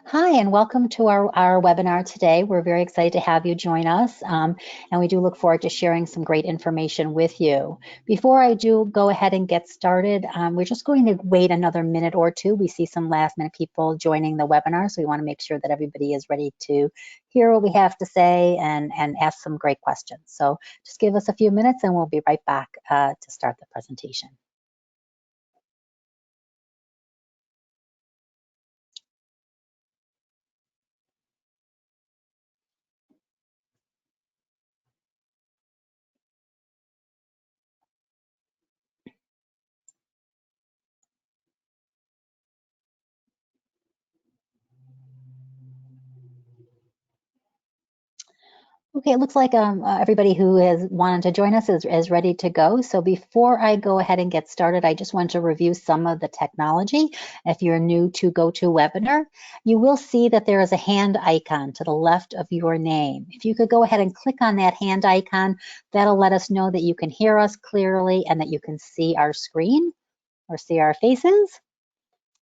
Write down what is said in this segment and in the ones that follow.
Hi, and welcome to our webinar today. We're very excited to have you join us, and we do look forward to sharing some great information with you. Before I do go ahead and get started, we're just going to wait another minute or two. We see some last-minute people joining the webinar, so we want to make sure that everybody is ready to hear what we have to say and ask some great questions. So just give us a few minutes, and we'll be right back to start the presentation. Okay, it looks like everybody who has wanted to join us is ready to go. So before I go ahead and get started, I just want to review some of the technology. If you're new to GoToWebinar, you will see that there is a hand icon to the left of your name. If you could go ahead and click on that hand icon, that'll let us know that you can hear us clearly and that you can see our screen or see our faces.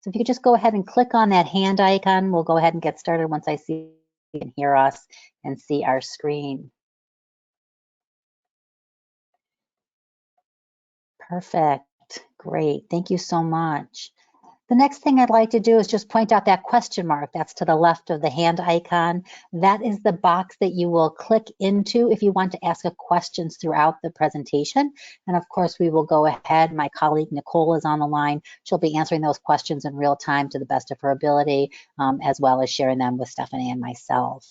So if you could just go ahead and click on that hand icon, we'll go ahead and get started once I see you can hear us and see our screen. Perfect. Great. Thank you so much. The next thing I'd like to do is just point out that question mark that's to the left of the hand icon. That is the box that you will click into if you want to ask questions throughout the presentation. And of course, we will go ahead. My colleague Nicole is on the line. She'll be answering those questions in real time to the best of her ability, as well as sharing them with Stephanie and myself.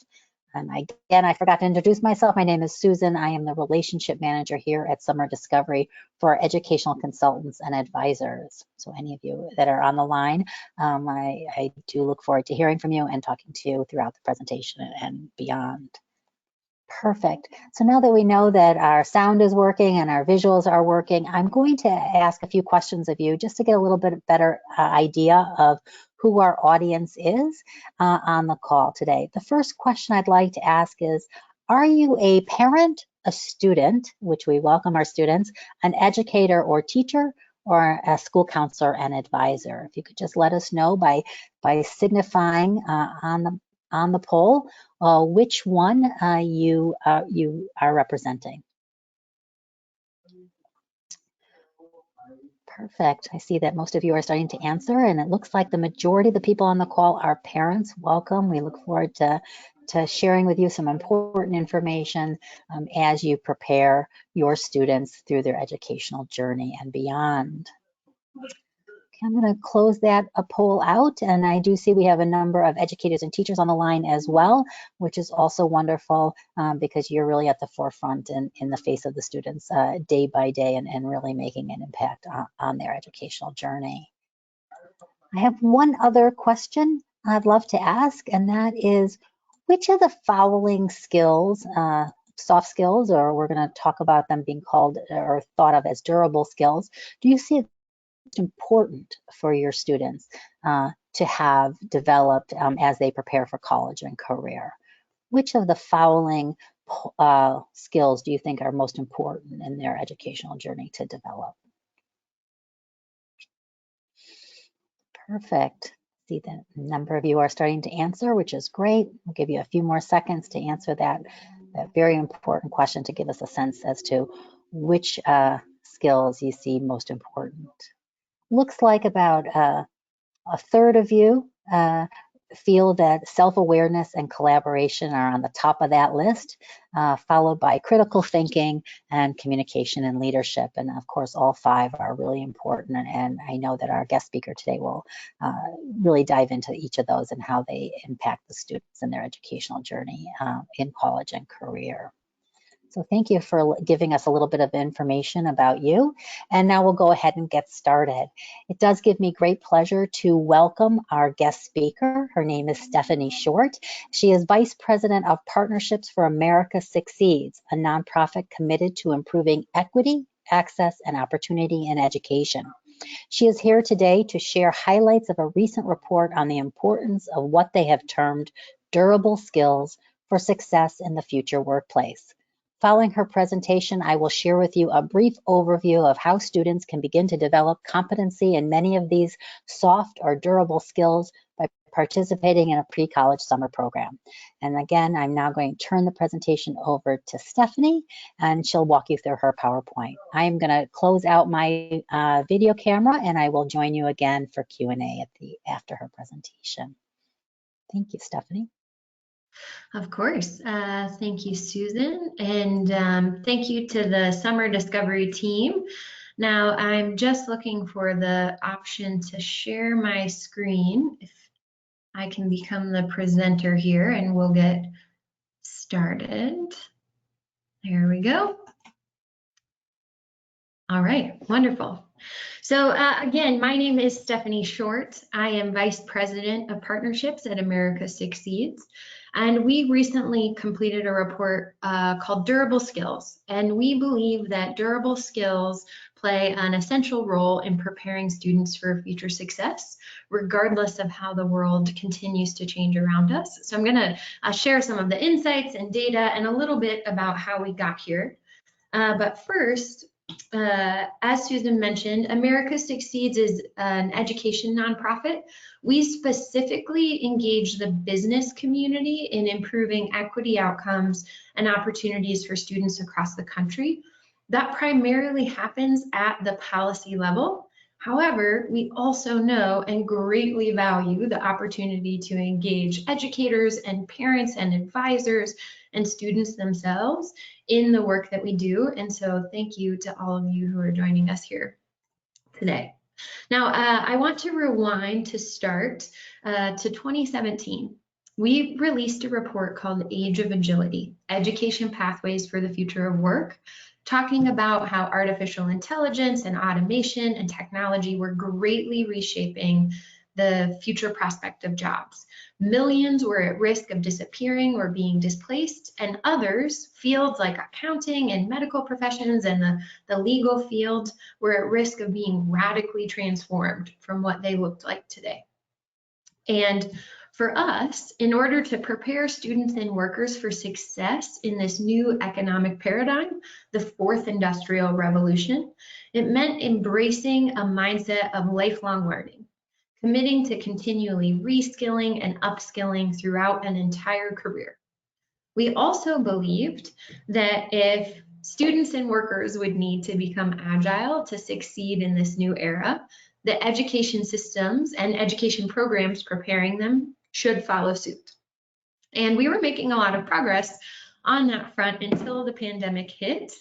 And again, I forgot to introduce myself. My name is Susan. I am the relationship manager here at Summer Discovery for educational consultants and advisors. So any of you that are on the line, I do look forward to hearing from you and talking to you throughout the presentation and beyond. Perfect. So now that we know that our sound is working and our visuals are working, I'm going to ask a few questions of you just to get a little bit better idea of who our audience is on the call today. The first question I'd like to ask is, are you a parent, a student, which we welcome our students, an educator or teacher, or a school counselor and advisor? If you could just let us know by signifying on the poll which one you are representing. Perfect. I see that most of you are starting to answer, and it looks like the majority of the people on the call are parents. Welcome. We look forward to sharing with you some important information as you prepare your students through their educational journey and beyond. I'm going to close that poll out, and I do see we have a number of educators and teachers on the line as well, which is also wonderful because you're really at the forefront in the face of the students day by day and really making an impact on their educational journey. I have one other question I'd love to ask, and that is, which of the following skills, soft skills, or we're going to talk about them being called or thought of as durable skills, do you see important for your students to have developed as they prepare for college and career? Which of the following skills do you think are most important in their educational journey to develop? Perfect. See that a number of you are starting to answer, which is great. We'll give you a few more seconds to answer that very important question to give us a sense as to which skills you see most important. Looks like about a third of you feel that self-awareness and collaboration are on the top of that list, followed by critical thinking and communication and leadership. And of course, all five are really important. And I know that our guest speaker today will really dive into each of those and how they impact the students in their educational journey in college and career. So thank you for giving us a little bit of information about you. And now we'll go ahead and get started. It does give me great pleasure to welcome our guest speaker. Her name is Stephanie Short. She is Vice President of Partnerships for America Succeeds, a nonprofit committed to improving equity, access, and opportunity in education. She is here today to share highlights of a recent report on the importance of what they have termed durable skills for success in the future workplace. Following her presentation, I will share with you a brief overview of how students can begin to develop competency in many of these soft or durable skills by participating in a pre-college summer program. And again, I'm now going to turn the presentation over to Stephanie, and she'll walk you through her PowerPoint. I am going to close out my video camera, and I will join you again for Q&A after her presentation. Thank you, Stephanie. Of course. Thank you, Susan. And thank you to the Summer Discovery team. Now, I'm just looking for the option to share my screen. If I can become the presenter here, and we'll get started. There we go. All right, wonderful. So again, my name is Stephanie Short. I am Vice President of Partnerships at America Succeeds. And we recently completed a report called Durable Skills. And we believe that durable skills play an essential role in preparing students for future success, regardless of how the world continues to change around us. So I'm going to share some of the insights and data and a little bit about how we got here. But first, as Susan mentioned, America Succeeds is an education nonprofit. We specifically engage the business community in improving equity outcomes and opportunities for students across the country. That primarily happens at the policy level. However, we also know and greatly value the opportunity to engage educators and parents and advisors and students themselves in the work that we do. And so thank you to all of you who are joining us here today. Now, I want to rewind to start to 2017. We released a report called Age of Agility, Education Pathways for the Future of Work, talking about how artificial intelligence and automation and technology were greatly reshaping the future prospect of jobs. Millions were at risk of disappearing or being displaced, and others, fields like accounting and medical professions and the legal field, were at risk of being radically transformed from what they looked like today. And for us, in order to prepare students and workers for success in this new economic paradigm, the fourth industrial revolution, it meant embracing a mindset of lifelong learning, committing to continually reskilling and upskilling throughout an entire career. We also believed that if students and workers would need to become agile to succeed in this new era, the education systems and education programs preparing them should follow suit. And we were making a lot of progress on that front until the pandemic hit.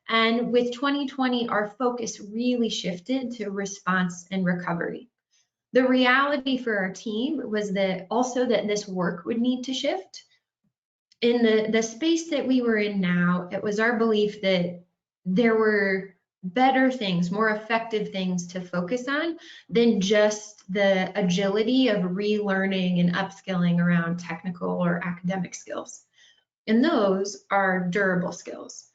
And with 2020, our focus really shifted to response and recovery. The reality for our team was that also that this work would need to shift. In the space that we were in now, it was our belief that there were better things, more effective things to focus on than just the agility of relearning and upskilling around technical or academic skills. And those are durable skills.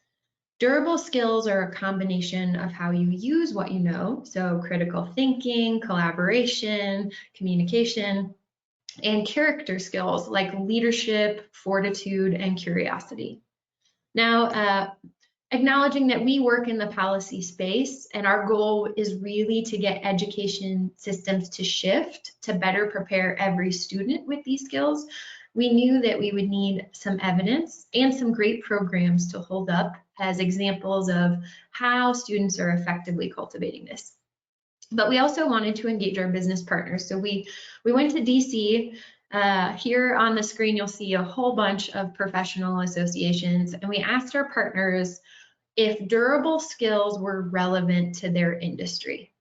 Durable skills are a combination of how you use what you know, so critical thinking, collaboration, communication, and character skills like leadership, fortitude, and curiosity. Now, acknowledging that we work in the policy space and our goal is really to get education systems to shift to better prepare every student with these skills, we knew that we would need some evidence and some great programs to hold up as examples of how students are effectively cultivating this. But we also wanted to engage our business partners. So we went to DC. Here on the screen, you'll see a whole bunch of professional associations, and we asked our partners if durable skills were relevant to their industry.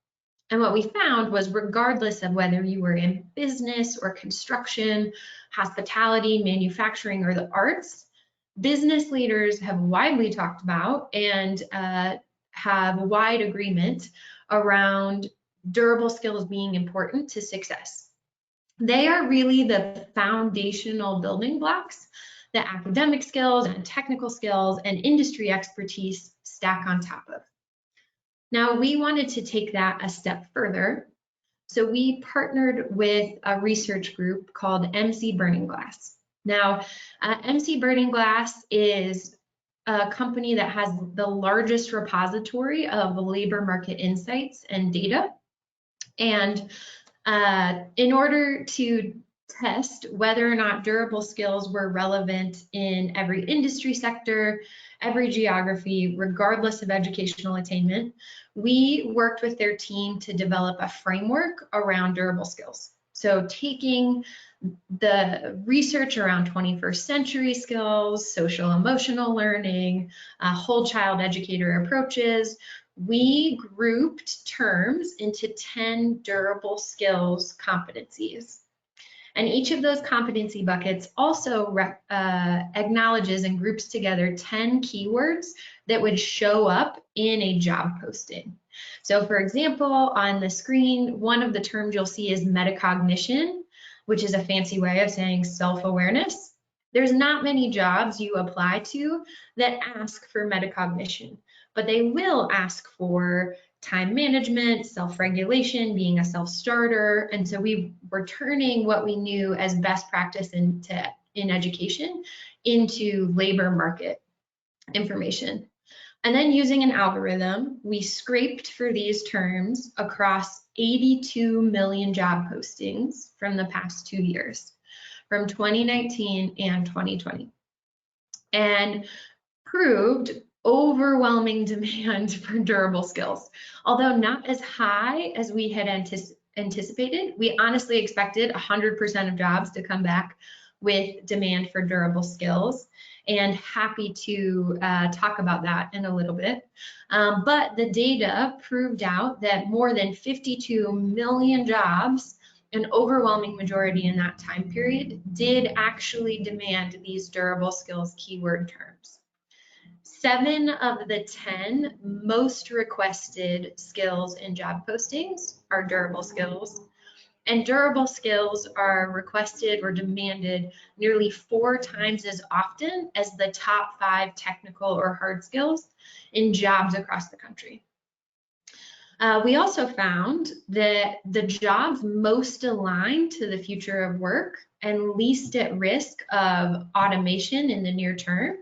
And what we found was, regardless of whether you were in business or construction, hospitality, manufacturing, or the arts, business leaders have widely talked about and have wide agreement around durable skills being important to success. They are really the foundational building blocks that academic skills and technical skills and industry expertise stack on top of. Now, we wanted to take that a step further, so we partnered with a research group called MC Burning Glass. Now, MC Burning Glass is a company that has the largest repository of labor market insights and data. And in order to test whether or not durable skills were relevant in every industry sector, every geography, regardless of educational attainment, we worked with their team to develop a framework around durable skills. So taking the research around 21st century skills, social emotional learning, whole child educator approaches, we grouped terms into 10 durable skills competencies. And each of those competency buckets also acknowledges and groups together 10 keywords that would show up in a job posting. So for example, on the screen, one of the terms you'll see is metacognition, which is a fancy way of saying self-awareness. There's not many jobs you apply to that ask for metacognition, but they will ask for time management, self-regulation, being a self-starter. And so we were turning what we knew as best practice in education into labor market information. And then using an algorithm, we scraped for these terms across 82 million job postings from the past 2 years, from 2019 and 2020, and proved overwhelming demand for durable skills. Although not as high as we had anticipated, we honestly expected 100% of jobs to come back with demand for durable skills, and happy to talk about that in a little bit. But the data proved out that more than 52 million jobs, an overwhelming majority in that time period, did actually demand these durable skills keyword terms. 7 of the 10 most requested skills in job postings are durable skills. And durable skills are requested or demanded nearly 4 times as often as the top 5 technical or hard skills in jobs across the country. We also found that the jobs most aligned to the future of work and least at risk of automation in the near term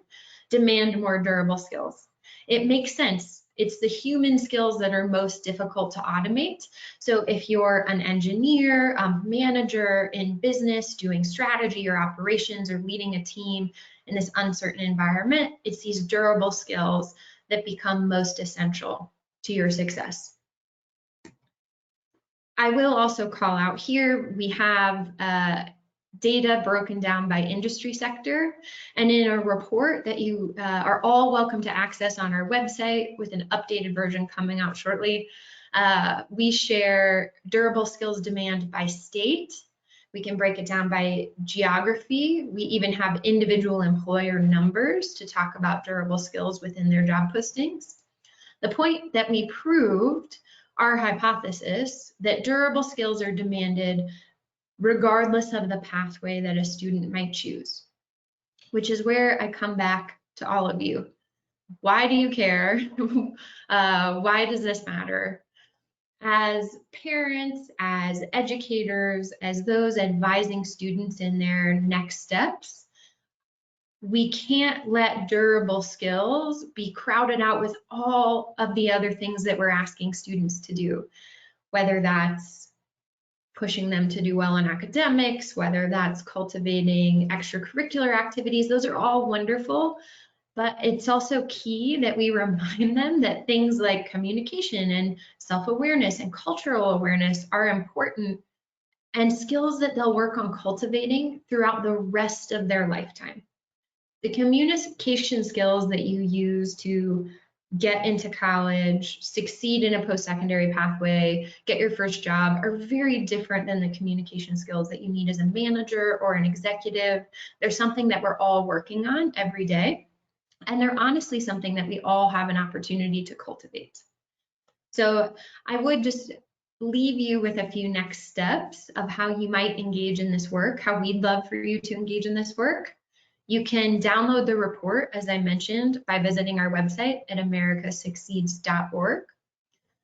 demand more durable skills. It makes sense. It's the human skills that are most difficult to automate. So if you're an engineer, a manager in business doing strategy or operations or leading a team in this uncertain environment, it's these durable skills that become most essential to your success. I will also call out here, we have data broken down by industry sector, and in a report that you are all welcome to access on our website with an updated version coming out shortly, we share durable skills demand by state. We can break it down by geography. We even have individual employer numbers to talk about durable skills within their job postings. The point that we proved our hypothesis that durable skills are demanded regardless of the pathway that a student might choose, which is where I come back to all of you. Why do you care? Why does this matter? As parents, as educators, as those advising students in their next steps, we can't let durable skills be crowded out with all of the other things that we're asking students to do, whether that's pushing them to do well in academics, whether that's cultivating extracurricular activities. Those are all wonderful, but it's also key that we remind them that things like communication and self-awareness and cultural awareness are important and skills that they'll work on cultivating throughout the rest of their lifetime. The communication skills that you use to get into college, succeed in a post-secondary pathway, get your first job are very different than the communication skills that you need as a manager or an executive. They're something that we're all working on every day, and they're honestly something that we all have an opportunity to cultivate. So I would just leave you with a few next steps of how you might engage in this work, how we'd love for you to engage in this work. You can download the report, as I mentioned, by visiting our website at americasucceeds.org.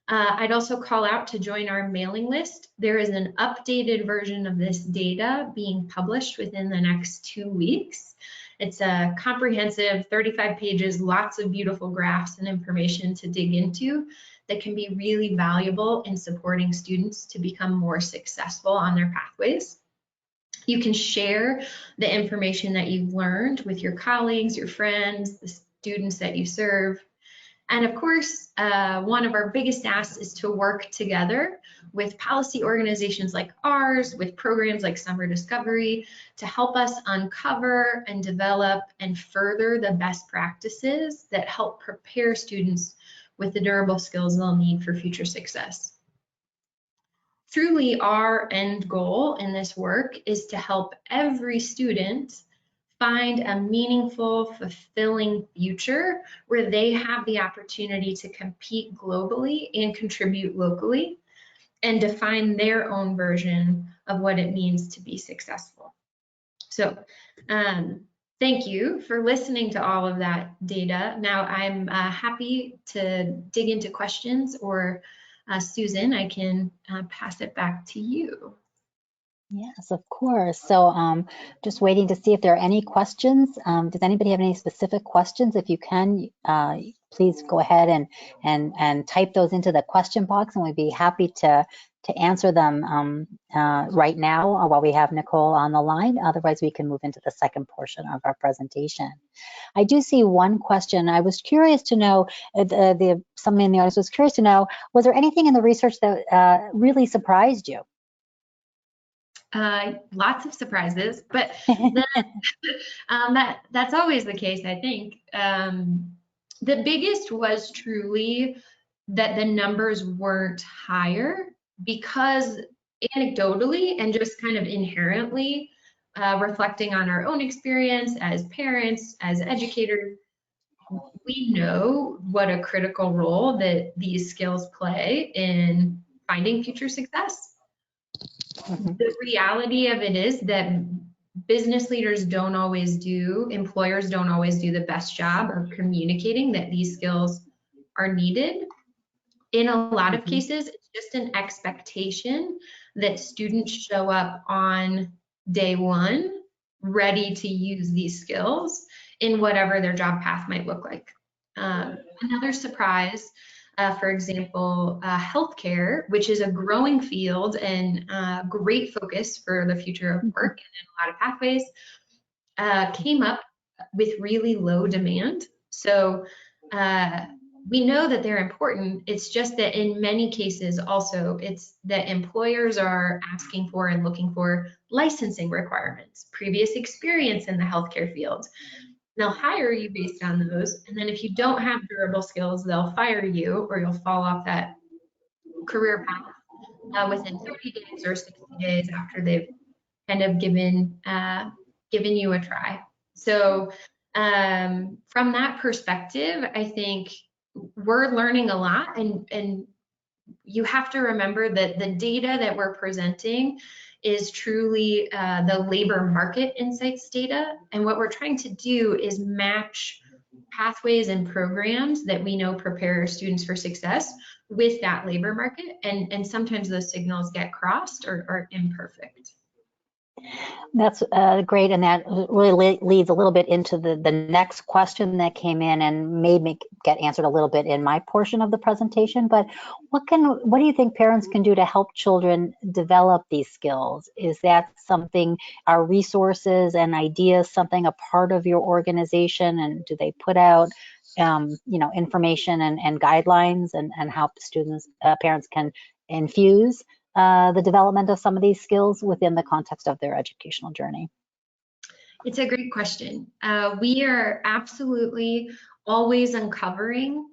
I'd also call out to join our mailing list. There is an updated version of this data being published within the next 2 weeks. It's a comprehensive 35 pages, lots of beautiful graphs and information to dig into that can be really valuable in supporting students to become more successful on their pathways. You can share the information that you've learned with your colleagues, your friends, the students that you serve. And of course, one of our biggest asks is to work together with policy organizations like ours, with programs like Summer Discovery, to help us uncover and develop and further the best practices that help prepare students with the durable skills they'll need for future success. Truly, our end goal in this work is to help every student find a meaningful, fulfilling future where they have the opportunity to compete globally and contribute locally and define their own version of what it means to be successful. So, thank you for listening to all of that data. Now I'm happy to dig into questions, or Susan, I can pass it back to you. Yes, of course. So just waiting to see if there are any questions. Does anybody have any specific questions? If you can, please go ahead and type those into the question box, and we'd be happy to answer them right now while we have Nicole on the line. Otherwise, we can move into the second portion of our presentation. I do see one question. I was curious to know, someone in the audience was curious to know, was there anything in the research that really surprised you? Lots of surprises, but that's always the case, I think. The biggest was truly that the numbers weren't higher, because anecdotally and just kind of inherently reflecting on our own experience as parents, as educators, we know what a critical role that these skills play in finding future success. The reality of it is that business leaders don't always do, employers don't always do the best job of communicating that these skills are needed. In a lot of cases, it's just an expectation that students show up on day one ready to use these skills in whatever their job path might look like. Another surprise, for example, healthcare, which is a growing field and great focus for the future of work and in a lot of pathways, came up with really low demand. So we know that they're important. It's just that in many cases also, it's that employers are asking for and looking for licensing requirements, previous experience in the healthcare field. They'll hire you based on those, and then if you don't have durable skills, they'll fire you, or you'll fall off that career path within 30 days or 60 days after they've kind of given you a try. So from that perspective, I think we're learning a lot, and you have to remember that the data that we're presenting is truly the labor market insights data. And what we're trying to do is match pathways and programs that we know prepare students for success with that labor market. And sometimes those signals get crossed or are imperfect. That's great, and that really leads a little bit into the next question that came in and may get answered a little bit in my portion of the presentation. But what do you think parents can do to help children develop these skills? Is that something, are resources and ideas something a part of your organization, and do they put out information and guidelines and how students, parents can infuse the development of some of these skills within the context of their educational journey? It's a great question. We are absolutely always uncovering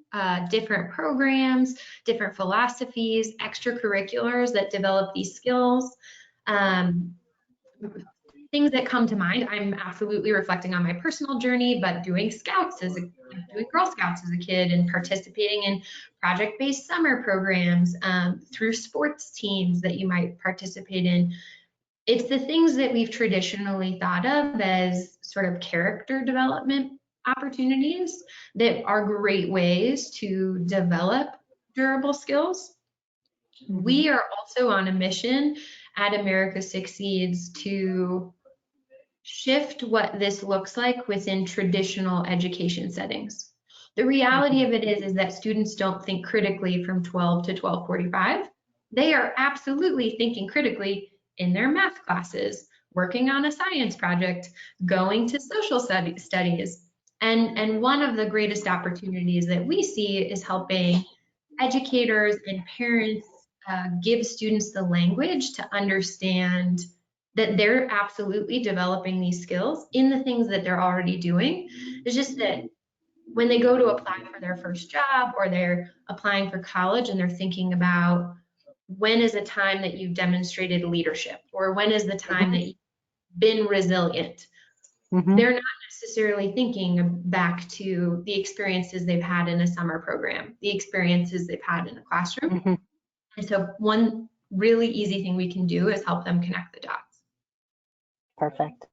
different programs, different philosophies, extracurriculars that develop these skills. Things that come to mind, I'm absolutely reflecting on my personal journey, but doing doing Girl Scouts as a kid and participating in project-based summer programs, through sports teams that you might participate in. It's the things that we've traditionally thought of as sort of character development opportunities that are great ways to develop durable skills. We are also on a mission at America Succeeds to shift what this looks like within traditional education settings. The reality of it is that students don't think critically from 12 to 12:45. They are absolutely thinking critically in their math classes, working on a science project, going to social studies. And one of the greatest opportunities that we see is helping educators and parents give students the language to understand that they're absolutely developing these skills in the things that they're already doing. It's just that when they go to apply for their first job or they're applying for college and they're thinking about when is a time that you've demonstrated leadership or when is the time that you've been resilient, they're not necessarily thinking back to the experiences they've had in a summer program, the experiences they've had in a classroom. And so one really easy thing we can do is help them connect the dots. Perfect.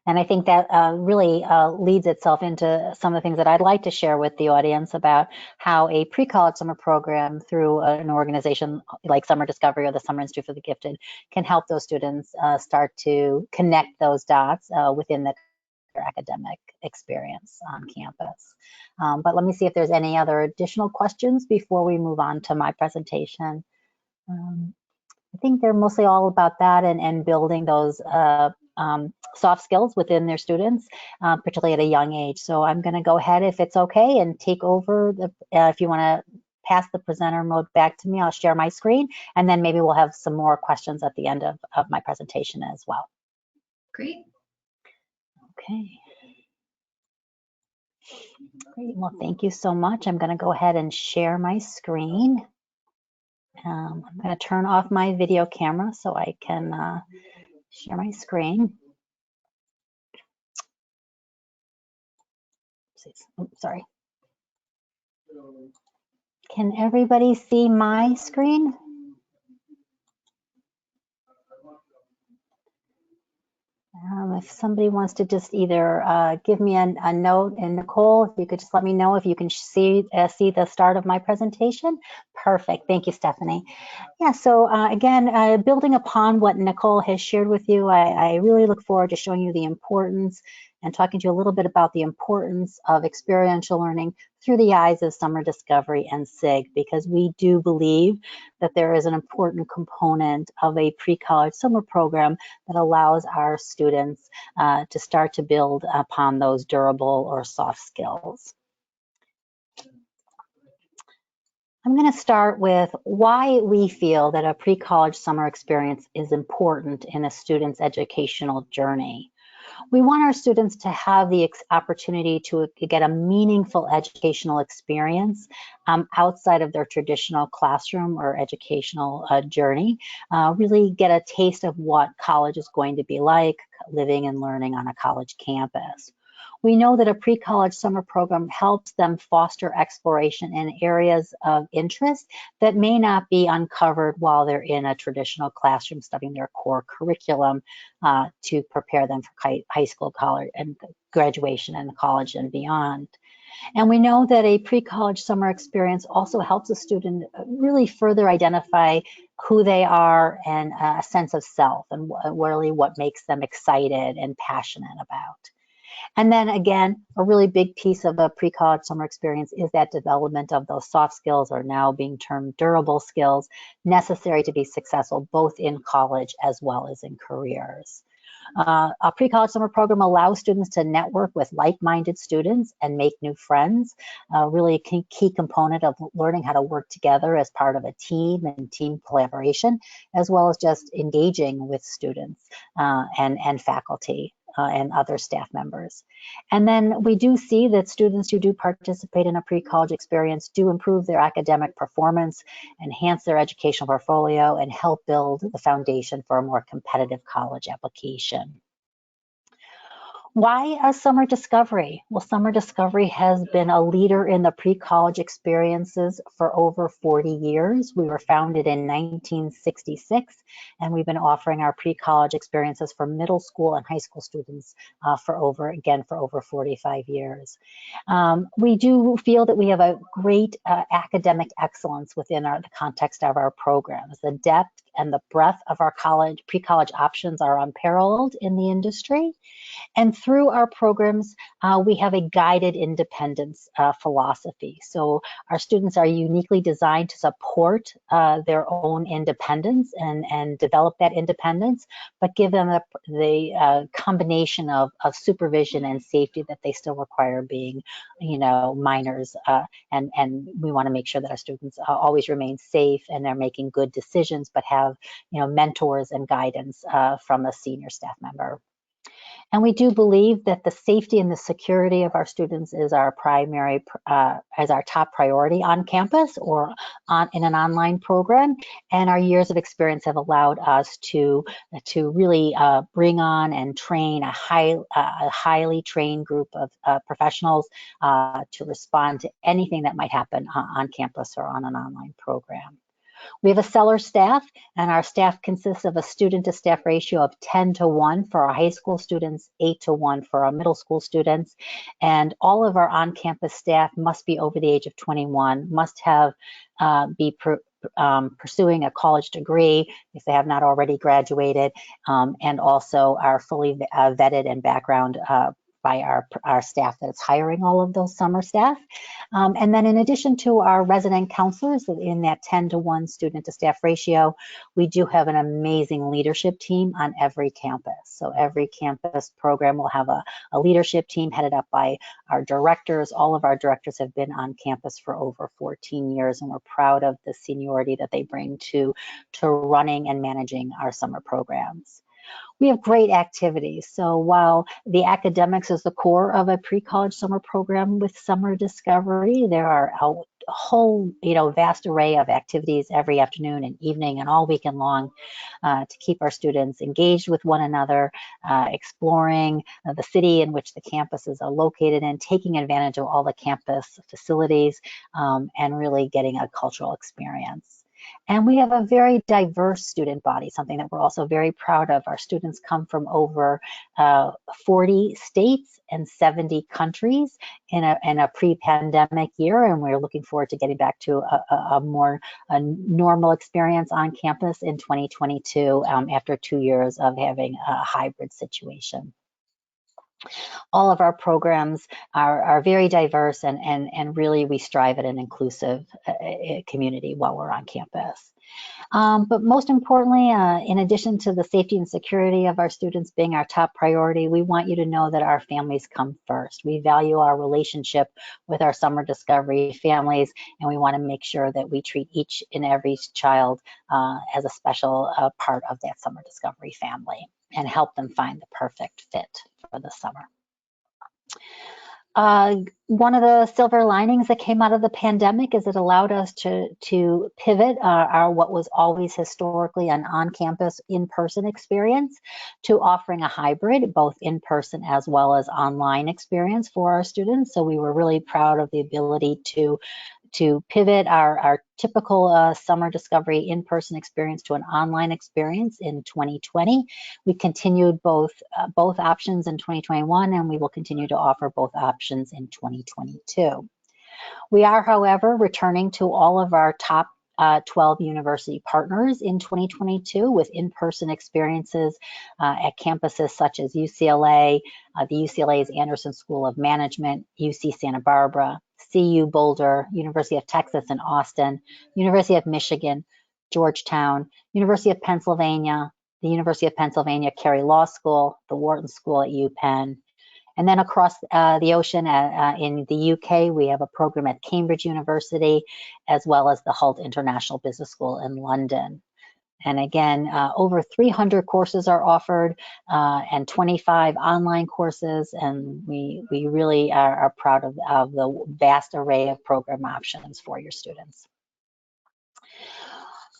And I think that really leads itself into some of the things that I'd like to share with the audience about how a pre-college summer program through an organization like Summer Discovery or the Summer Institute for the Gifted can help those students start to connect those dots within their academic experience on campus. But let me see if there's any other additional questions before we move on to my presentation. I think they're mostly all about that and building those soft skills within their students, particularly at a young age. So I'm going to go ahead, if it's okay, and take over. If you want to pass the presenter mode back to me, I'll share my screen, and then maybe we'll have some more questions at the end of my presentation as well. Great. Okay. Great. Well, thank you so much. I'm going to go ahead and share my screen. I'm going to turn off my video camera so I can share my screen. Oops, sorry. Can everybody see my screen? If somebody wants to just either give me a note, and Nicole, if you could just let me know if you can see the start of my presentation. Perfect. Thank you, Stephanie. Yeah, so again, building upon what Nicole has shared with you, I really look forward to showing you the importance and talking to you a little bit about the importance of experiential learning through the eyes of Summer Discovery and SIG, because we do believe that there is an important component of a pre-college summer program that allows our students to start to build upon those durable or soft skills. I'm going to start with why we feel that a pre-college summer experience is important in a student's educational journey. We want our students to have the opportunity to get a meaningful educational experience outside of their traditional classroom or educational journey, really get a taste of what college is going to be like, living and learning on a college campus. We know that a pre-college summer program helps them foster exploration in areas of interest that may not be uncovered while they're in a traditional classroom studying their core curriculum to prepare them for high school, college, and graduation and college and beyond. And we know that a pre-college summer experience also helps a student really further identify who they are and a sense of self and really what makes them excited and passionate about. And then again, a really big piece of a pre-college summer experience is that development of those soft skills, or now being termed durable skills, necessary to be successful both in college as well as in careers. A pre-college summer program allows students to network with like-minded students and make new friends, really a key component of learning how to work together as part of a team and team collaboration, as well as just engaging with students and faculty. And other staff members. And then we do see that students who do participate in a pre-college experience do improve their academic performance, enhance their educational portfolio, and help build the foundation for a more competitive college application. Why a Summer Discovery? Well, Summer Discovery has been a leader in the pre-college experiences for over 40 years. We were founded in 1966, and we've been offering our pre-college experiences for middle school and high school students for over 45 years. We do feel that we have a great academic excellence within the context of our programs. The depth and the breadth of our pre-college options are unparalleled in the industry. And through our programs, we have a guided independence philosophy. So our students are uniquely designed to support their own independence and develop that independence, but give them the combination of supervision and safety that they still require, being, minors. And we want to make sure that our students always remain safe and they're making good decisions, but have, mentors and guidance from a senior staff member. And we do believe that the safety and the security of our students is our as our top priority on campus or in an online program. And our years of experience have allowed us to really bring on and train a highly trained group of professionals to respond to anything that might happen on campus or on an online program. We have a stellar staff, and our staff consists of a student-to-staff ratio of 10-to-1 for our high school students, 8-to-1 for our middle school students, and all of our on-campus staff must be over the age of 21, must have pursuing a college degree if they have not already graduated, and also are fully vetted and background by our staff that's hiring all of those summer staff. And then in addition to our resident counselors in that 10-to-1 student to staff ratio, we do have an amazing leadership team on every campus. So every campus program will have a leadership team headed up by our directors. All of our directors have been on campus for over 14 years, and we're proud of the seniority that they bring to running and managing our summer programs. We have great activities. So while the academics is the core of a pre-college summer program with Summer Discovery, there are a whole, vast array of activities every afternoon and evening and all weekend long to keep our students engaged with one another, exploring the city in which the campuses are located in, taking advantage of all the campus facilities, and really getting a cultural experience. And we have a very diverse student body, something that we're also very proud of. Our students come from over 40 states and 70 countries in a pre-pandemic year, and we're looking forward to getting back to a more normal experience on campus in 2022 after 2 years of having a hybrid situation. All of our programs are very diverse, and really we strive at an inclusive community while we're on campus. But most importantly, in addition to the safety and security of our students being our top priority, we want you to know that our families come first. We value our relationship with our Summer Discovery families, and we want to make sure that we treat each and every child as a special part of that Summer Discovery family and help them find the perfect fit for the summer. One of the silver linings that came out of the pandemic is it allowed us to pivot our what was always historically an on-campus in-person experience to offering a hybrid, both in-person as well as online experience for our students. So we were really proud of the ability to pivot our typical Summer Discovery in-person experience to an online experience in 2020. We continued both options in 2021, and we will continue to offer both options in 2022. We are, however, returning to all of our top 12 university partners in 2022 with in-person experiences at campuses such as UCLA, the UCLA's Anderson School of Management, UC Santa Barbara, CU Boulder, University of Texas in Austin, University of Michigan, Georgetown, University of Pennsylvania, the University of Pennsylvania Carey Law School, the Wharton School at UPenn. And then across the ocean in the UK, we have a program at Cambridge University, as well as the Hult International Business School in London. And again, over 300 courses are offered and 25 online courses, and we really are proud of the vast array of program options for your students.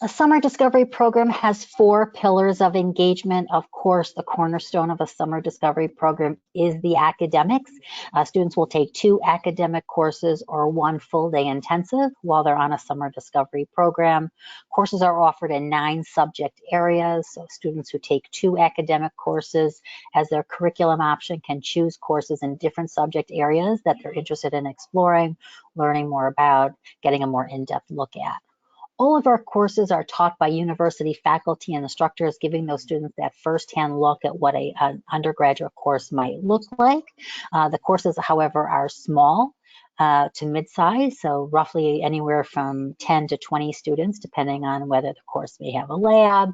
A Summer Discovery program has 4 pillars of engagement. Of course, the cornerstone of a Summer Discovery program is the academics. Students will take 2 academic courses or 1 full-day intensive while they're on a Summer Discovery program. Courses are offered in 9 subject areas, so students who take 2 academic courses as their curriculum option can choose courses in different subject areas that they're interested in exploring, learning more about, getting a more in-depth look at. All of our courses are taught by university faculty and instructors, giving those students that firsthand look at what an undergraduate course might look like. The courses, however, are small to mid-size, so roughly anywhere from 10 to 20 students, depending on whether the course may have a lab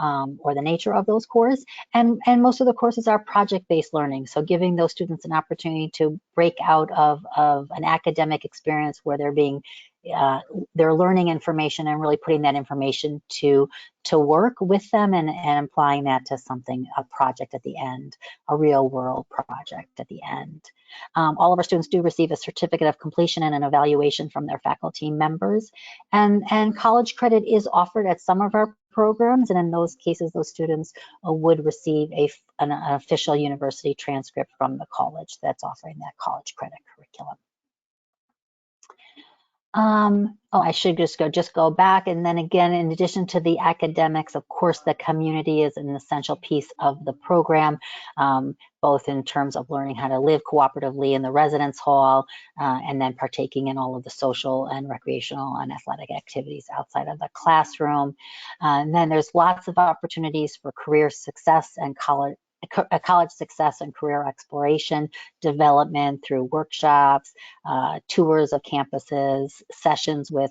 or the nature of those courses. And most of the courses are project-based learning, so giving those students an opportunity to break out of an academic experience where they're learning information and really putting that information to work with them and applying that to something, a project at the end, a real world project at the end. All of our students do receive a certificate of completion and an evaluation from their faculty members. And college credit is offered at some of our programs, and in those cases, those students would receive an official university transcript from the college that's offering that college credit curriculum. I should just go back, and then again, in addition to the academics, of course, the community is an essential piece of the program, both in terms of learning how to live cooperatively in the residence hall, and then partaking in all of the social and recreational and athletic activities outside of the classroom. And then there's lots of opportunities for career success and college success and career exploration, development through workshops, tours of campuses, sessions with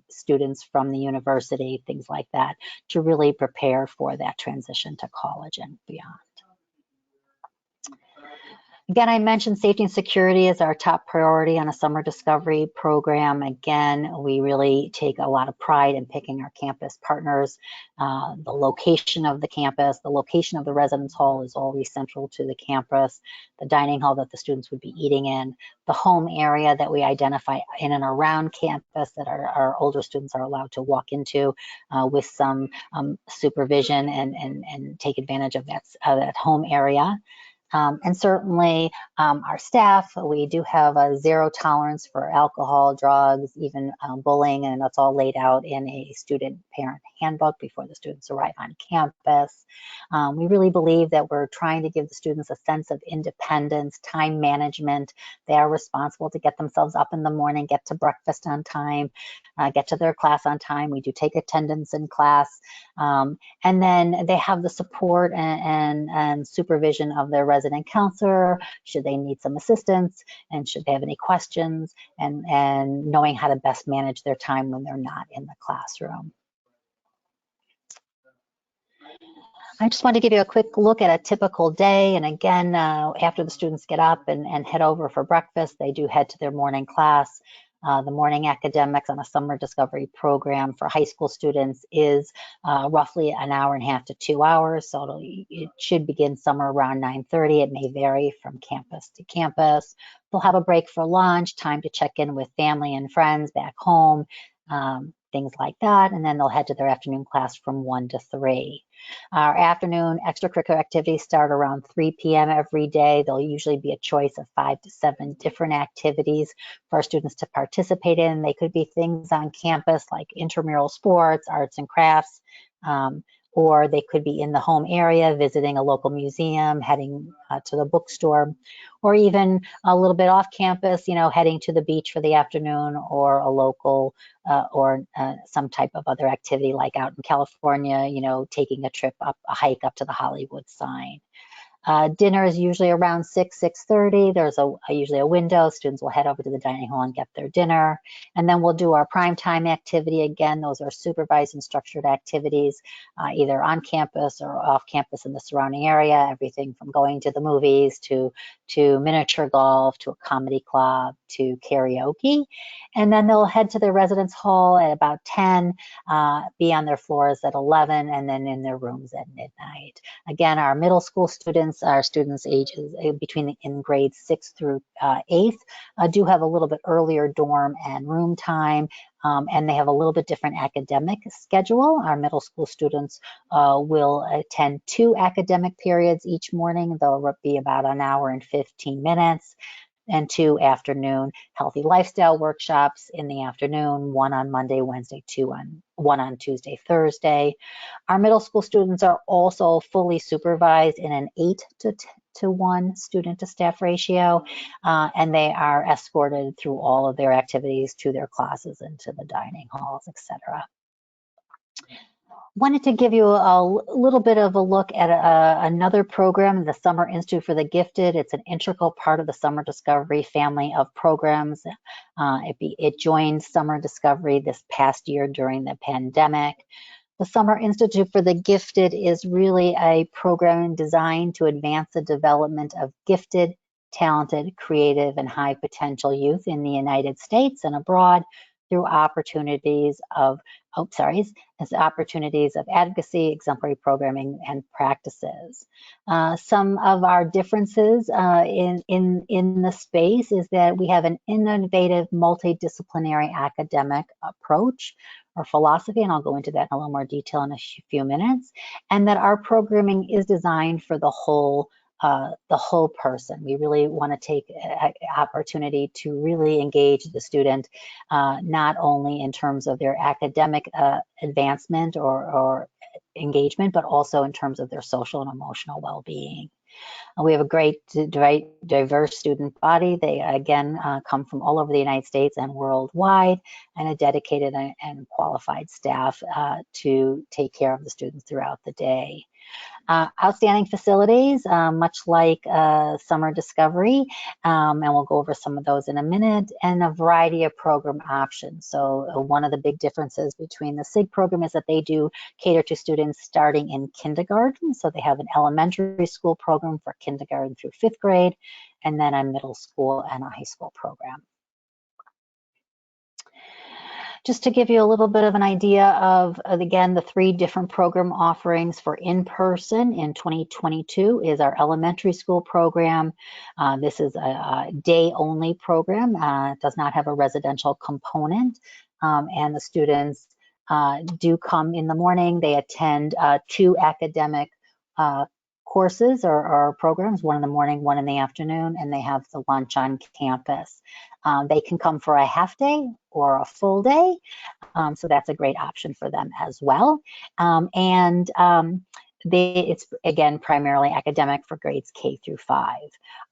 students from the university, things like that, to really prepare for that transition to college and beyond. Again, I mentioned safety and security is our top priority on a summer discovery program. Again, we really take a lot of pride in picking our campus partners. The location of the campus, the location of the residence hall is always central to the campus. The dining hall that the students would be eating in, the home area that we identify in and around campus that our older students are allowed to walk into with some supervision and take advantage of that home area. And certainly our staff, we do have a zero tolerance for alcohol, drugs, even bullying, and that's all laid out in a student parent handbook before the students arrive on campus. We really believe that we're trying to give the students a sense of independence, time management. They are responsible to get themselves up in the morning, get to breakfast on time, get to their class on time. We do take attendance in class. And then they have the support and supervision of their resident counselor should they need some assistance, and should they have any questions, and knowing how to best manage their time when they're not in the classroom. I just want to give you a quick look at a typical day. And again, after the students get up and head over for breakfast, they do head to their morning class. The morning academics on a summer discovery program for high school students is roughly an hour and a half to 2 hours. So it should begin somewhere around 9:30. It may vary from campus to campus. They'll have a break for lunch, time to check in with family and friends back home, things like that. And then they'll head to their afternoon class from 1 to 3. Our afternoon extracurricular activities start around 3 p.m. every day. There'll usually be a choice of 5 to 7 different activities for our students to participate in. They could be things on campus like intramural sports, arts and crafts, or they could be in the home area, visiting a local museum, heading to the bookstore, or even a little bit off campus, heading to the beach for the afternoon, or a local or some type of other activity like out in California, taking a trip up, a hike up to the Hollywood sign. Dinner is usually around 6:30. There's usually a window. Students will head over to the dining hall and get their dinner. And then we'll do our prime time activity. Again, those are supervised and structured activities, either on campus or off campus in the surrounding area, everything from going to the movies to miniature golf, to a comedy club, to karaoke. And then they'll head to their residence hall at about 10, be on their floors at 11, and then in their rooms at midnight. Again, our middle school students, our students ages in grades 6 through 8th, do have a little bit earlier dorm and room time, and they have a little bit different academic schedule. Our middle school students will attend 2 academic periods each morning. They'll be about an hour and 15 minutes. And 2 afternoon healthy lifestyle workshops in the afternoon, 1 on Monday, Wednesday, 1 on Tuesday, Thursday. Our middle school students are also fully supervised in an 8-to-1 student to staff ratio, and they are escorted through all of their activities to their classes and to the dining halls, etc. Wanted to give you a little bit of a look at another program, the Summer Institute for the Gifted. It's an integral part of the Summer Discovery family of programs. It joined Summer Discovery this past year during the pandemic. The Summer Institute for the Gifted is really a program designed to advance the development of gifted, talented, creative, and high potential youth in the United States and abroad through opportunities of advocacy, exemplary programming, and practices. Some of our differences in the space is that we have an innovative, multidisciplinary academic approach or philosophy, and I'll go into that in a little more detail in a few minutes, and that our programming is designed for the whole person. We really want to take opportunity to really engage the student, not only in terms of their academic advancement or engagement, but also in terms of their social and emotional well-being. We have a great, diverse student body. They, again, come from all over the United States and worldwide, and a dedicated and qualified staff to take care of the students throughout the day. Outstanding facilities, much like Summer Discovery, and we'll go over some of those in a minute, and a variety of program options. So one of the big differences between the SIG program is that they do cater to students starting in kindergarten. So they have an elementary school program for kindergarten through 5th grade, and then a middle school and a high school program. Just to give you a little bit of an idea of, again, the 3 different program offerings for in-person in 2022 is our elementary school program. This is a day-only program. It does not have a residential component, and the students do come in the morning. They attend 2 academic courses or programs, one in the morning, one in the afternoon, and they have the lunch on campus. They can come for a half day or a full day, so that's a great option for them as well. It's, again, primarily academic for grades K through 5.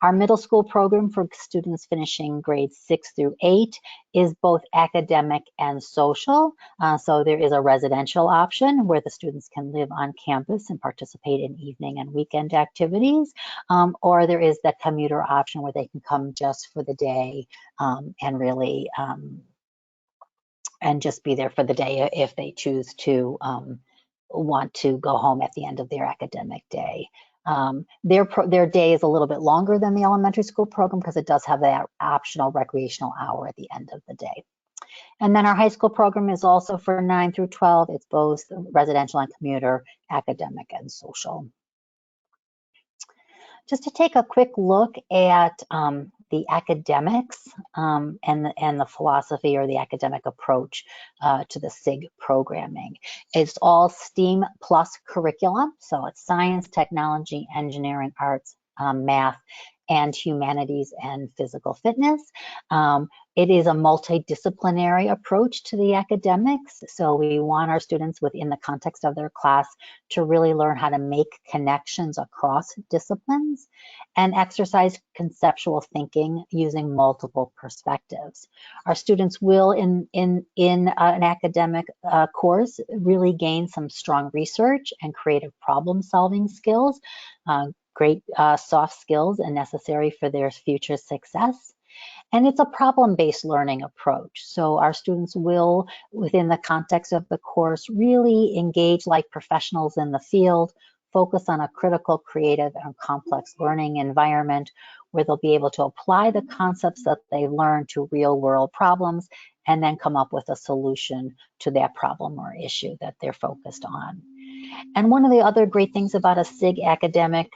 Our middle school program for students finishing grades 6 through 8 is both academic and social. So there is a residential option where the students can live on campus and participate in evening and weekend activities, or there is the commuter option where they can come just for the day and really and just be there for the day if they choose to want to go home at the end of their academic day. Their day is a little bit longer than the elementary school program because it does have that optional recreational hour at the end of the day. And then our high school program is also for 9 through 12. It's both residential and commuter, academic and social. Just to take a quick look at the academics and the philosophy or the academic approach to the SIG programming. It's all STEAM plus curriculum, so it's science, technology, engineering, arts, math, and humanities and physical fitness. It is a multidisciplinary approach to the academics. So we want our students within the context of their class to really learn how to make connections across disciplines and exercise conceptual thinking using multiple perspectives. Our students will, in an academic course, really gain some strong research and creative problem-solving skills, great soft skills and necessary for their future success. And it's a problem-based learning approach. So our students will, within the context of the course, really engage like professionals in the field, focus on a critical, creative, and complex learning environment where they'll be able to apply the concepts that they learn to real-world problems and then come up with a solution to that problem or issue that they're focused on. And one of the other great things about a SIG academic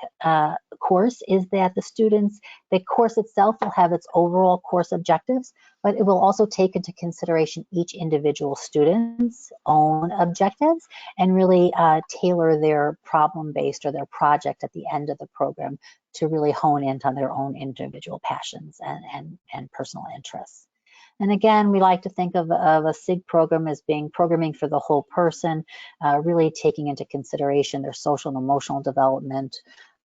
course is that the course itself will have its overall course objectives, but it will also take into consideration each individual student's own objectives and really tailor their problem-based or their project at the end of the program to really hone in on their own individual passions and personal interests. And again, we like to think of a SIG program as being programming for the whole person, really taking into consideration their social and emotional development,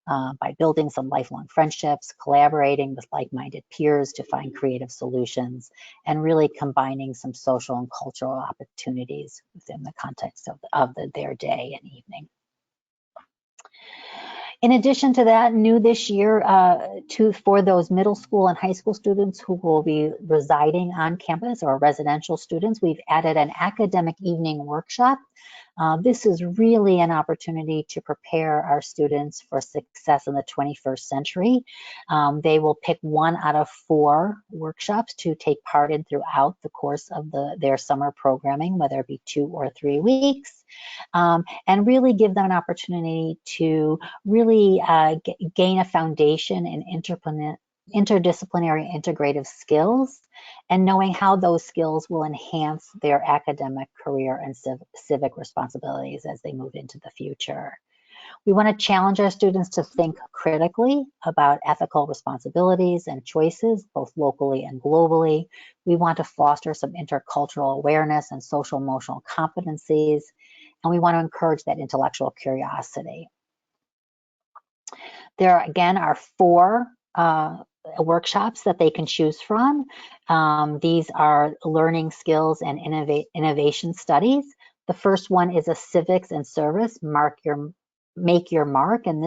by building some lifelong friendships, collaborating with like-minded peers to find creative solutions, and really combining some social and cultural opportunities within the context of their day and evening. In addition to that, new this year, for those middle school and high school students who will be residing on campus or residential students, we've added an academic evening workshop. This is really an opportunity to prepare our students for success in the 21st century. They will pick 1 out of 4 workshops to take part in throughout the course of their summer programming, whether it be 2 or 3 weeks. And really give them an opportunity to really gain a foundation in interdisciplinary integrative skills, and knowing how those skills will enhance their academic career and civic responsibilities as they move into the future. We want to challenge our students to think critically about ethical responsibilities and choices, both locally and globally. We want to foster some intercultural awareness and social emotional competencies, and we want to encourage that intellectual curiosity. There, again, are 4 workshops that they can choose from. These are learning skills and innovation studies. The first one is a civics and service, make your mark. And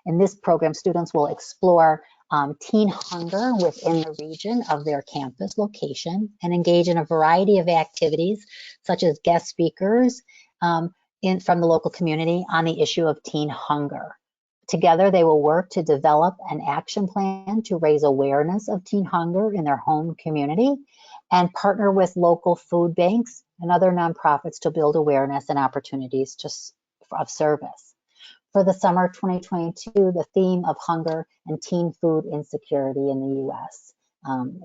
in this program, students will explore teen hunger within the region of their campus location and engage in a variety of activities, such as guest speakers from the local community on the issue of teen hunger. Together, they will work to develop an action plan to raise awareness of teen hunger in their home community and partner with local food banks and other nonprofits to build awareness and opportunities of service. For the summer 2022, the theme of hunger and teen food insecurity in the U.S.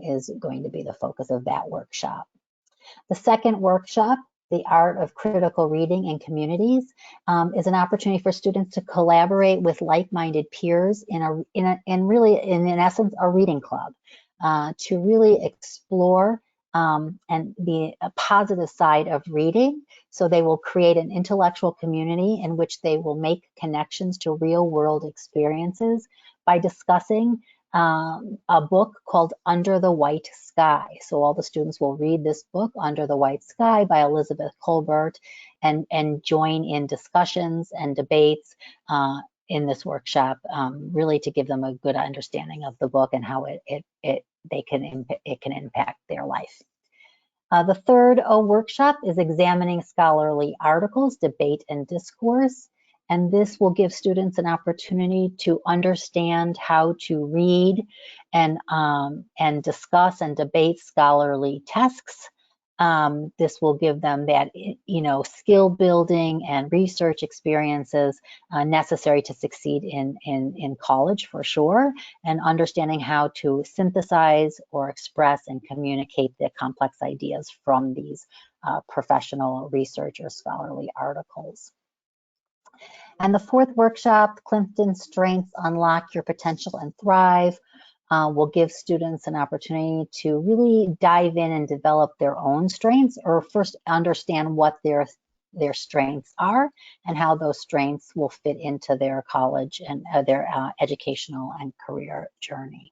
Is going to be the focus of that workshop. The second workshop, The Art of Critical Reading in Communities, is an opportunity for students to collaborate with like-minded peers in essence, a reading club, to really explore and the positive side of reading. So they will create an intellectual community in which they will make connections to real-world experiences by discussing a book called Under the White Sky. So all the students will read this book, Under the White Sky by Elizabeth Colbert, and join in discussions and debates in this workshop, really to give them a good understanding of the book and how it can impact their life. The third workshop is Examining Scholarly Articles, Debate and Discourse. And this will give students an opportunity to understand how to read and discuss and debate scholarly texts. This will give them that, skill building and research experiences necessary to succeed in college for sure, and understanding how to synthesize or express and communicate the complex ideas from these professional research or scholarly articles. And the fourth workshop, Clinton Strengths, Unlock Your Potential and Thrive, will give students an opportunity to really dive in and develop their own strengths, or first understand what their strengths are and how those strengths will fit into their college and their educational and career journey.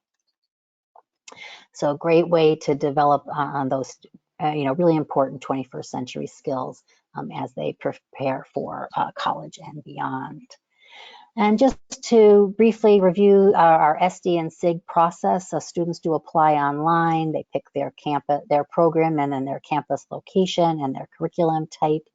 So a great way to develop on those really important 21st century skills as they prepare for college and beyond. And just to briefly review our SD and SIG process, students do apply online. They pick their program and then their campus location and their curriculum type.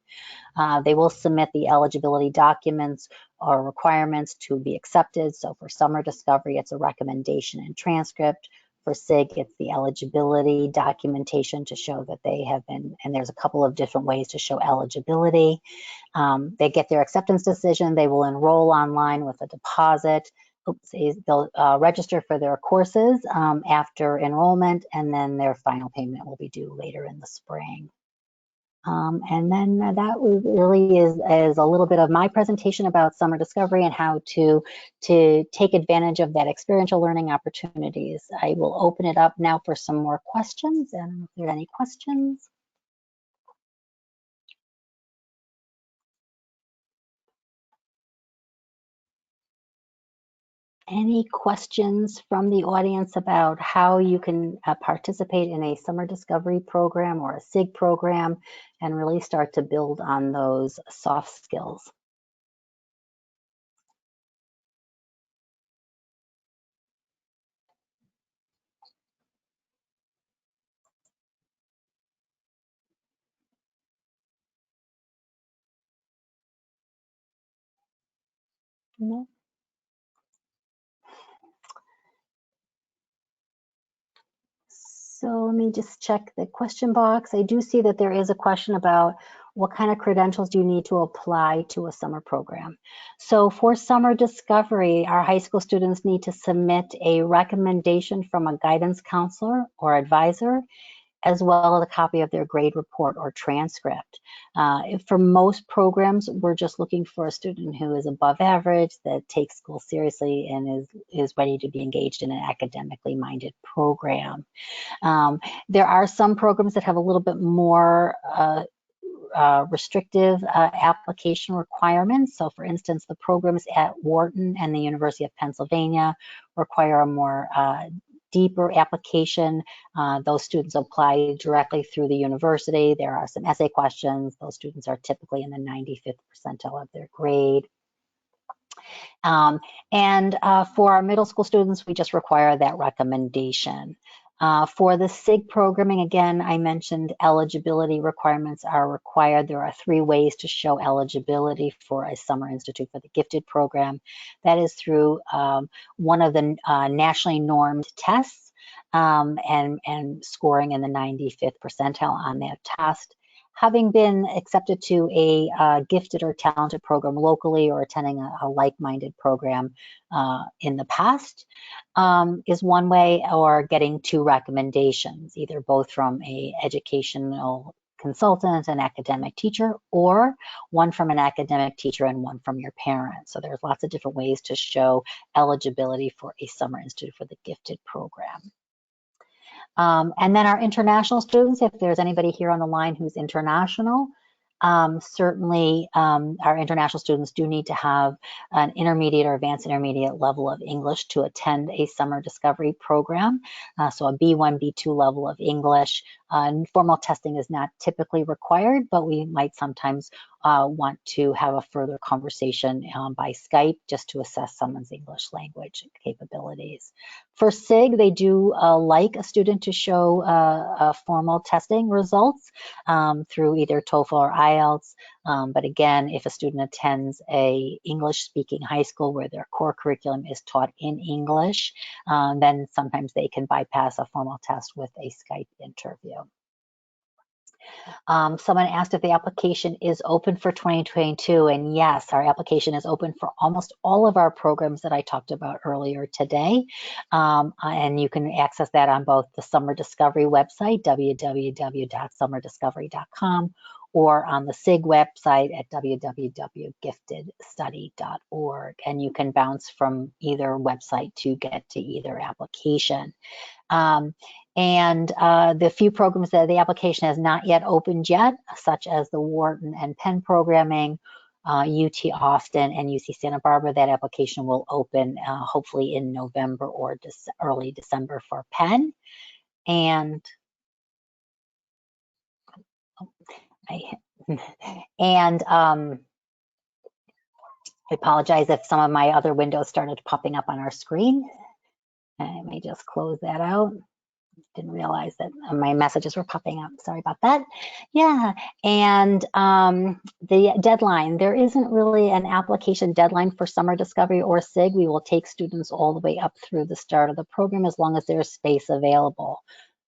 They will submit the eligibility documents or requirements to be accepted. So for summer discovery, it's a recommendation and transcript. For SIG, it's the eligibility documentation to show that they have been, and there's a couple of different ways to show eligibility. They get their acceptance decision. They will enroll online with a deposit. They'll register for their courses after enrollment, and then their final payment will be due later in the spring. And then that really is a little bit of my presentation about summer discovery and how to take advantage of that experiential learning opportunities. I will open it up now for some more questions, and if there are any questions. Any questions from the audience about how you can participate in a summer discovery program or a SIG program and really start to build on those soft skills? No? So let me just check the question box. I do see that there is a question about what kind of credentials do you need to apply to a summer program. So for summer discovery, our high school students need to submit a recommendation from a guidance counselor or advisor, as well as a copy of their grade report or transcript. For most programs, we're just looking for a student who is above average, that takes school seriously, and is ready to be engaged in an academically minded program. There are some programs that have a little bit more restrictive application requirements. So for instance, the programs at Wharton and the University of Pennsylvania require a more deeper application. Those students apply directly through the university. There are some essay questions. Those students are typically in the 95th percentile of their grade. For our middle school students, we just require that recommendation. For the SIG programming, again, I mentioned eligibility requirements are required. There are 3 ways to show eligibility for a Summer Institute for the Gifted program. That is through one of the nationally normed tests and scoring in the 95th percentile on that test. Having been accepted to a gifted or talented program locally, or attending a like-minded program in the past is one way, or getting 2 recommendations, either both from a educational consultant, an academic teacher, or one from an academic teacher and one from your parents. So there's lots of different ways to show eligibility for a Summer Institute for the Gifted program. And then our international students, if there's anybody here on the line who's international, certainly our international students do need to have an intermediate or advanced intermediate level of English to attend a summer discovery program. So a B1, B2 level of English. Formal testing is not typically required, but we might sometimes want to have a further conversation by Skype just to assess someone's English language capabilities. For SIG, they do like a student to show formal testing results through either TOEFL or IELTS. But again, if a student attends a English-speaking high school where their core curriculum is taught in English, then sometimes they can bypass a formal test with a Skype interview. Someone asked if the application is open for 2022, and yes, our application is open for almost all of our programs that I talked about earlier today. And you can access that on both the Summer Discovery website, www.summerdiscovery.com, or on the SIG website at www.giftedstudy.org. And you can bounce from either website to get to either application. The few programs that the application has not yet opened yet, such as the Wharton and Penn programming, UT Austin and UC Santa Barbara, that application will open hopefully in November or early December for Penn. And I apologize if some of my other windows started popping up on our screen. I may just close that out. Didn't realize that my messages were popping up. Sorry about that. Yeah, and the deadline, there isn't really an application deadline for Summer Discovery or SIG. We will take students all the way up through the start of the program as long as there's space available.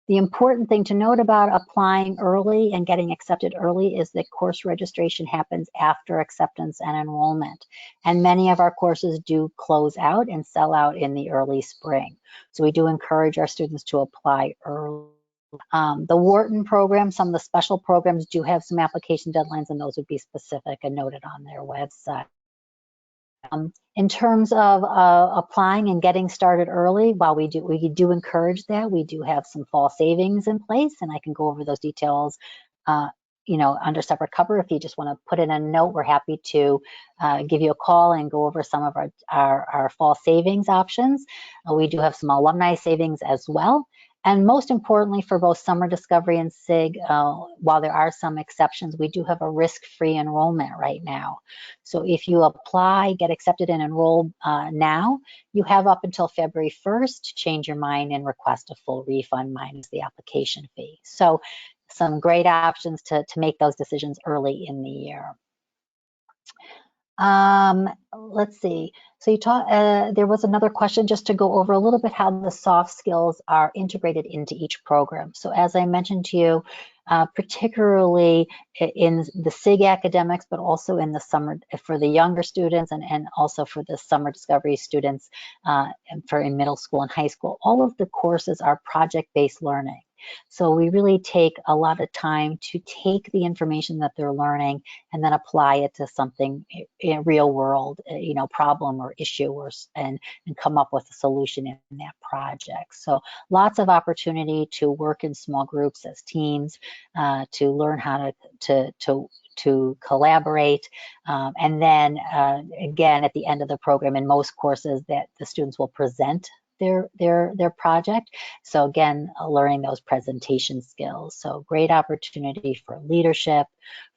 The important thing to note about applying early and getting accepted early is that course registration happens after acceptance and enrollment. And many of our courses do close out and sell out in the early spring. So we do encourage our students to apply early. The Wharton program, some of the special programs do have some application deadlines, and those would be specific and noted on their website. In terms of applying and getting started early, while we do encourage that, we do have some fall savings in place, and I can go over those details under separate cover. If you just want to put in a note, we're happy to give you a call and go over some of our fall savings options. We do have some alumni savings as well. And most importantly, for both Summer Discovery and SIG, while there are some exceptions, we do have a risk-free enrollment right now. So if you apply, get accepted and enroll now, you have up until February 1st to change your mind and request a full refund minus the application fee. So some great options to make those decisions early in the year. Let's see. So there was another question just to go over a little bit how the soft skills are integrated into each program. So as I mentioned to you, particularly in the SIG academics, but also in the summer for the younger students and also for the Summer Discovery students in middle school and high school, all of the courses are project-based learning. So we really take a lot of time to take the information that they're learning and then apply it to something in real world, problem or issue, and come up with a solution in that project. So lots of opportunity to work in small groups as teams, to learn how to collaborate, and then again at the end of the program, in most courses, that the students will present their project. So again, learning those presentation skills. So great opportunity for leadership,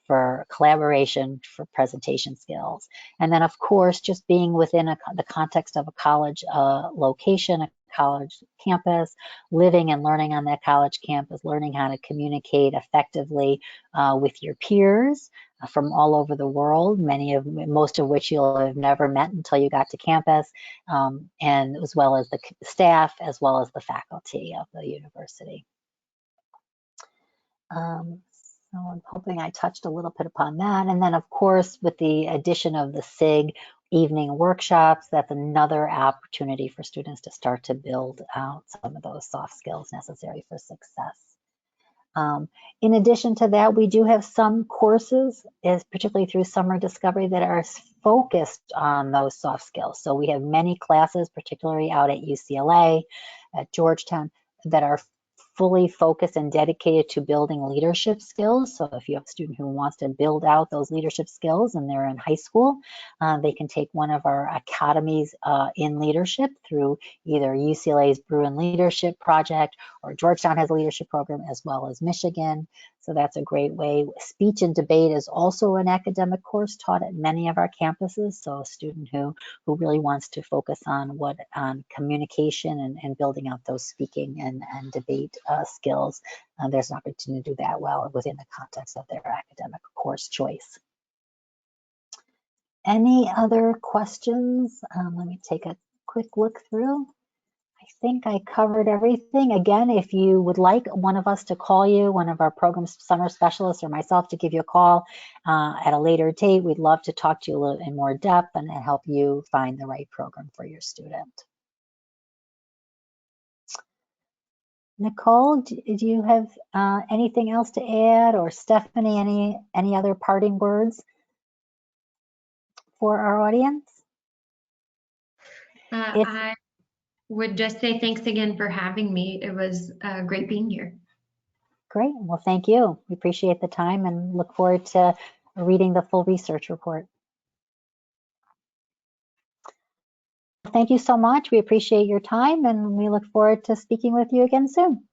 for collaboration, for presentation skills. And then of course, just being within the context of a college location, a college campus, living and learning on that college campus, learning how to communicate effectively with your peers from all over the world, most of which you'll have never met until you got to campus, and as well as the staff, as well as the faculty of the university. So I'm hoping I touched a little bit upon that. And then of course, with the addition of the SIG evening workshops, that's another opportunity for students to start to build out some of those soft skills necessary for success. In addition to that, we do have some courses, particularly through Summer Discovery, that are focused on those soft skills. So we have many classes, particularly out at UCLA, at Georgetown, that are fully focused and dedicated to building leadership skills. So if you have a student who wants to build out those leadership skills and they're in high school, they can take one of our academies in leadership through either UCLA's Bruin Leadership Project, or Georgetown has a leadership program, as well as Michigan. So that's a great way. Speech and debate is also an academic course taught at many of our campuses. So a student who really wants to focus on communication and building out those speaking and debate skills, there's an opportunity to do that well within the context of their academic course choice. Any other questions? Let me take a quick look through. I think I covered everything. Again, if you would like one of us to call you, one of our program summer specialists or myself to give you a call at a later date, we'd love to talk to you a little in more depth and help you find the right program for your student. Nicole, do you have anything else to add, or Stephanie, any other parting words for our audience? I would just say thanks again for having me. It was great being here. Great. Well, thank you. We appreciate the time and look forward to reading the full research report. Thank you so much. We appreciate your time and we look forward to speaking with you again soon.